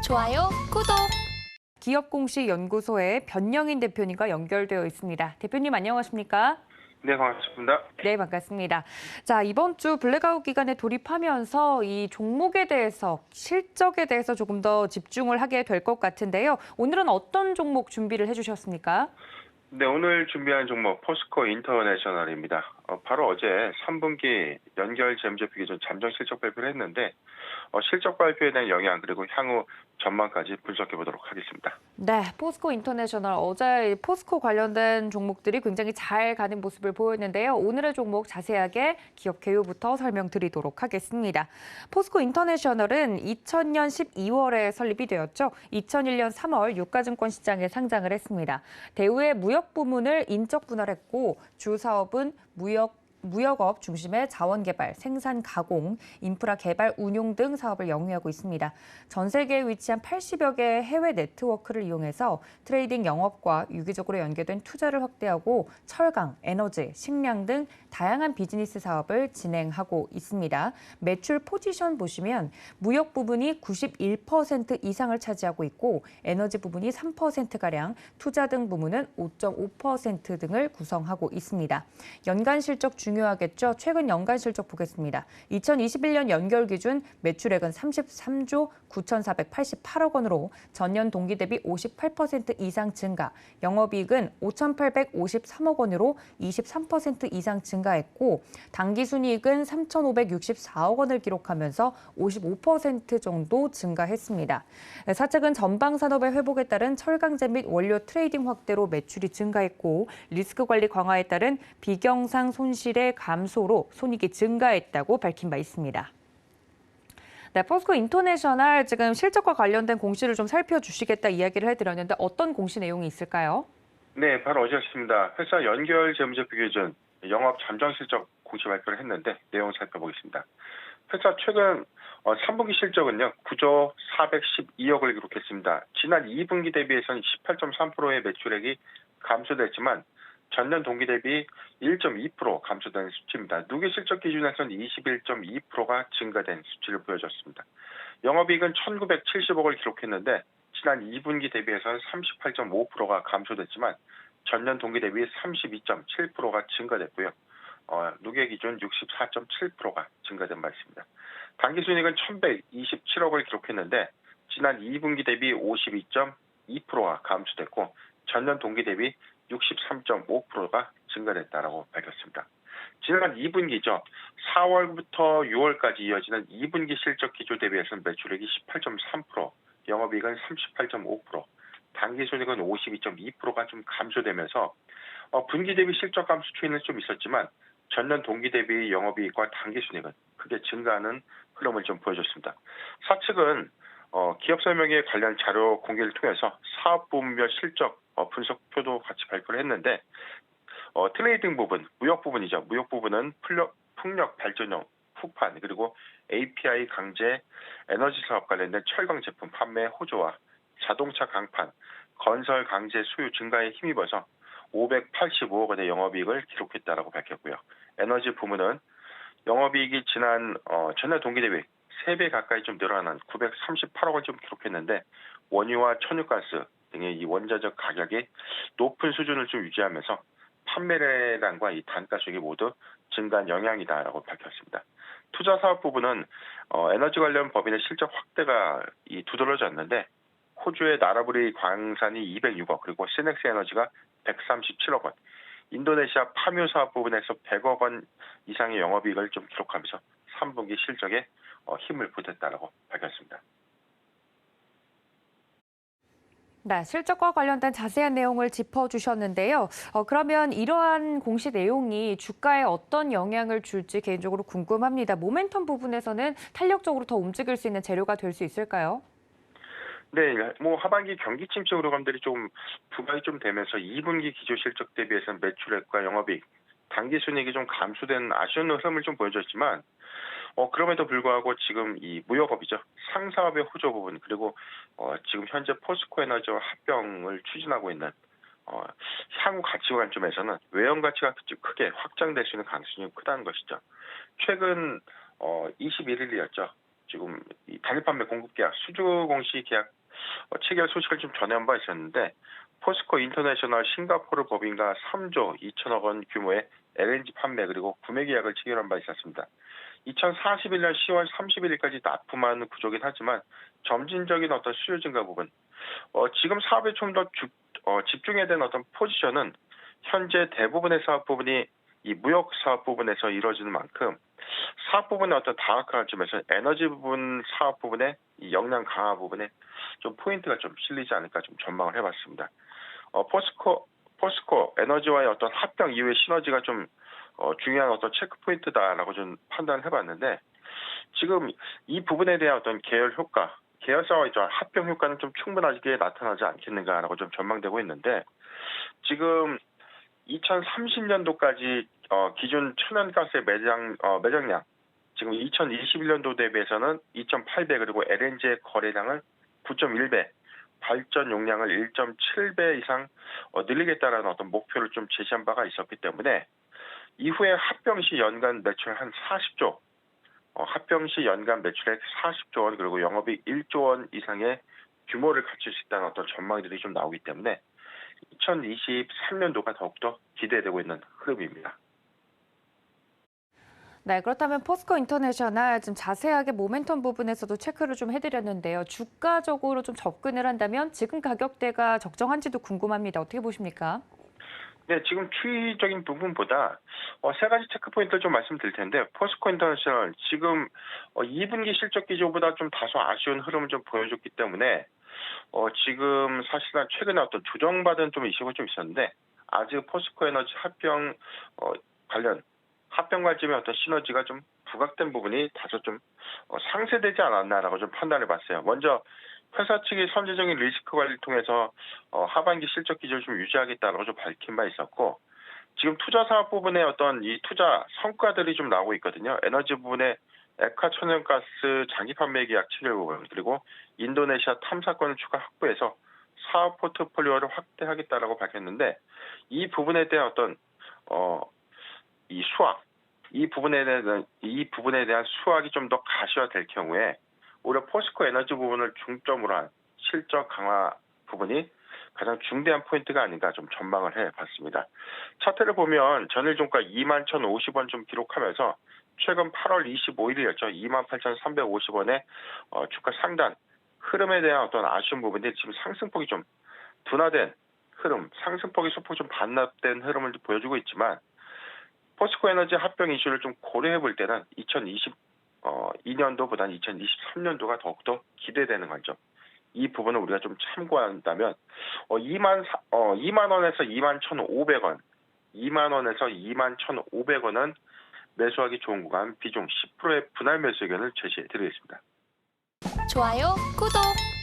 좋아요, 구독. 기업공시연구소의 변영인 대표님과 연결되어 있습니다. 대표님 안녕하십니까? 네, 반갑습니다. 네, 반갑습니다. 자, 이번 주 블랙아웃 기간에 돌입하면서 이 종목에 대해서, 실적에 대해서 조금 더 집중을 하게 될 것 같은데요. 오늘은 어떤 종목 준비를 해주셨습니까? 네, 오늘 준비한 종목 포스코 인터내셔널입니다. 바로 어제 3분기 연결 재무제표 기준 잠정 실적 발표를 했는데 실적 발표에 대한 영향 그리고 향후 전망까지 분석해 보도록 하겠습니다. 네, 포스코 인터내셔널 어제 포스코 관련된 종목들이 굉장히 잘 가는 모습을 보였는데요. 오늘의 종목 자세하게 기업 개요부터 설명드리도록 하겠습니다. 포스코 인터내셔널은 2000년 12월에 설립이 되었죠. 2001년 3월 유가증권 시장에 상장을 했습니다. 대우의 무역 부문을 인적 분할했고 주 사업은 무역업 중심의 자원개발, 생산 가공, 인프라 개발, 운용 등 사업을 영위하고 있습니다. 전 세계에 위치한 80여 개의 해외 네트워크를 이용해서 트레이딩 영업과 유기적으로 연계된 투자를 확대하고 철강, 에너지, 식량 등 다양한 비즈니스 사업을 진행하고 있습니다. 매출 포지션 보시면 무역 부분이 91% 이상을 차지하고 있고 에너지 부분이 3%가량, 투자 등 부문은 5.5% 등을 구성하고 있습니다. 연간 실적 중요하겠죠. 최근 연간 실적 보겠습니다. 2021년 연결 기준 매출액은 33조 9,488억 원으로 전년 동기 대비 58% 이상 증가, 영업이익은 5,853억 원으로 23% 이상 증가했고 당기순이익은 3,564억 원을 기록하면서 55% 정도 증가했습니다. 사측은 전방 산업의 회복에 따른 철강제 및 원료 트레이딩 확대로 매출이 증가했고 리스크 관리 강화에 따른 비경상 손실의 감소로 손익이 증가했다고 밝힌 바 있습니다. 네, 포스코 인터내셔널 지금 실적과 관련된 공시를 좀 살펴주시겠다 이야기를 해드렸는데 어떤 공시 내용이 있을까요? 네, 바로 어제였습니다. 회사 연결 재무제표 기준 영업 잠정 실적 공시 발표를 했는데 내용 살펴보겠습니다. 회사 최근 3분기 실적은요 9조 412억을 기록했습니다. 지난 2분기 대비해서는 18.3%의 매출액이 감소됐지만 전년 동기 대비 1.2% 감소된 수치입니다. 누계 실적 기준에서는 21.2%가 증가된 수치를 보여줬습니다. 영업이익은 1,970억을 기록했는데 지난 2분기 대비해서는 38.5%가 감소됐지만 전년 동기 대비 32.7%가 증가됐고요. 누계 기준 64.7%가 증가된 바 있습니다. 당기순이익은 1,127억을 기록했는데 지난 2분기 대비 52.2%가 감소됐고 전년 동기 대비 63.5%가 증가됐다라고 밝혔습니다. 지난 2분기죠. 4월부터 6월까지 이어지는 2분기 실적 기조 대비해서는 매출액이 18.3%, 영업이익은 38.5%, 당기순이익은 52.2%가 좀 감소되면서 분기 대비 실적 감소 추이는 좀 있었지만 전년 동기 대비 영업이익과 당기순이익은 크게 증가하는 흐름을 좀 보여줬습니다. 사측은 기업 설명회 관련 자료 공개를 통해서 사업 부문별 실적 분석표도 같이 발표를 했는데 트레이딩 부분, 무역 부분이죠. 무역 부분은 풍력 발전용 후판 그리고 API 강제 에너지 사업 관련된 철강 제품 판매 호조와 자동차 강판, 건설 강제 수요 증가에 힘입어서 585억 원의 영업이익을 기록했다라고 밝혔고요. 에너지 부문은 영업이익이 지난 전년 동기 대비 3배 가까이 좀 늘어난 938억 원 좀 기록했는데 원유와 천연가스 등의 이 원자적 가격이 높은 수준을 좀 유지하면서 판매량과 이 단가 수익이 모두 증가한 영향이다라고 밝혔습니다. 투자 사업 부분은 에너지 관련 법인의 실적 확대가 두드러졌는데 호주의 나라부리 광산이 206억 그리고 시넥스 에너지가 137억 원, 인도네시아 파묘 사업 부분에서 100억 원 이상의 영업이익을 좀 기록하면서 3분기 실적에 힘을 보탰다라고 밝혔습니다. 네, 실적과 관련된 자세한 내용을 짚어주셨는데요. 그러면 이러한 공시 내용이 주가에 어떤 영향을 줄지 개인적으로 궁금합니다. 모멘텀 부분에서는 탄력적으로 더 움직일 수 있는 재료가 될 수 있을까요? 네, 하반기 경기 침체 우려감들이 좀 부각이 좀 되면서 2분기 기조 실적 대비해서는 매출액과 영업이익, 당기순이익이 좀 감소된 아쉬운 흐름을 좀 보여줬지만 그럼에도 불구하고 지금 이 무역업이죠. 상사업의 호조 부분 그리고 지금 현재 포스코 에너지와 합병을 추진하고 있는 향후 가치 관점에서는 외형 가치가 크게 확장될 수 있는 가능성이 크다는 것이죠. 최근 21일이었죠. 지금 이 단일 판매 공급 계약, 수주 공시 계약 체결 소식을 좀 전해온 바 있었는데 포스코 인터내셔널 싱가포르 법인과 3조 2천억 원 규모의 LNG 판매 그리고 구매 계약을 체결한 바 있었습니다. 2041년 10월 31일까지 납품하는 구조긴 하지만 점진적인 어떤 수요 증가 부분, 지금 사업에 좀 더 집중해야 되는 어떤 포지션은 현재 대부분의 사업 부분이 이 무역 사업 부분에서 이루어지는 만큼 사업 부분의 어떤 다각화 점에서 에너지 부분 사업 부분의 이 역량 강화 부분에 좀 포인트가 좀 실리지 않을까 좀 전망을 해봤습니다. 포스코 에너지와의 어떤 합병 이후의 시너지가 좀 중요한 어떤 체크 포인트다라고 좀 판단을 해봤는데 지금 이 부분에 대한 어떤 계열 효과, 계열사와의 합병 효과는 좀 충분하게 나타나지 않겠는가라고 좀 전망되고 있는데 지금 2030년도까지 기준 천연가스의 매장량 지금 2021년도 대비해서는 2.8배 그리고 LNG의 거래량을 9.1배, 발전 용량을 1.7배 이상 늘리겠다라는 어떤 목표를 좀 제시한 바가 있었기 때문에 이후에 합병 시 연간 매출 한 40조, 합병 시 연간 매출액 40조 원 그리고 영업이익 1조 원 이상의 규모를 갖출 수 있다는 어떤 전망들이 좀 나오기 때문에 2023년도가 더욱더 기대되고 있는 흐름입니다. 네, 그렇다면 포스코 인터내셔널 좀 자세하게 모멘텀 부분에서도 체크를 좀 해드렸는데요. 주가적으로 좀 접근을 한다면 지금 가격대가 적정한지도 궁금합니다. 어떻게 보십니까? 네, 지금 추이적인 부분보다 세 가지 체크 포인트를 좀 말씀드릴 텐데 포스코 인터내셔널 지금 2분기 실적 기조보다 좀 다소 아쉬운 흐름을 좀 보여줬기 때문에 지금 사실상 최근에 어떤 조정받은 좀 이슈가 좀 있었는데 아직 포스코 에너지 합병 관련 합병 관점의 어떤 시너지가 좀 부각된 부분이 다소 좀 상쇄되지 않았나라고 좀 판단해 봤어요. 먼저 회사 측이 선제적인 리스크 관리를 통해서 하반기 실적 기조를 좀 유지하겠다라고 좀 밝힌 바 있었고 지금 투자 사업 부분의 어떤 이 투자 성과들이 좀 나오고 있거든요. 에너지 부분에 액화 천연가스 장기 판매 계약 체결 부분 그리고 인도네시아 탐사권을 추가 확보해서 사업 포트폴리오를 확대하겠다라고 밝혔는데 이 부분에 대한 어떤 이 수확 이 부분에 대한 수확이 좀 더 가시화될 경우에 오히려 포스코 에너지 부분을 중점으로 한 실적 강화 부분이 가장 중대한 포인트가 아닌가 좀 전망을 해봤습니다. 차트를 보면 전일 종가 21,050원 좀 기록하면서 최근 8월 25일이었죠. 28,350원의 주가 상단 흐름에 대한 어떤 아쉬운 부분들이 지금 상승폭이 좀 둔화된 흐름, 상승폭이 소폭 좀 반납된 흐름을 보여주고 있지만 포스코 에너지 합병 이슈를 좀 고려해 볼 때는 2022년도보다는 2023년도가 더욱더 기대되는 관점. 이 부분을 우리가 좀 참고한다면 2만 원에서 21,500원, 2만 원에서 21,500원은 매수하기 좋은 구간 비중 10%의 분할 매수 의견을 제시해 드리겠습니다. 좋아요, 구독!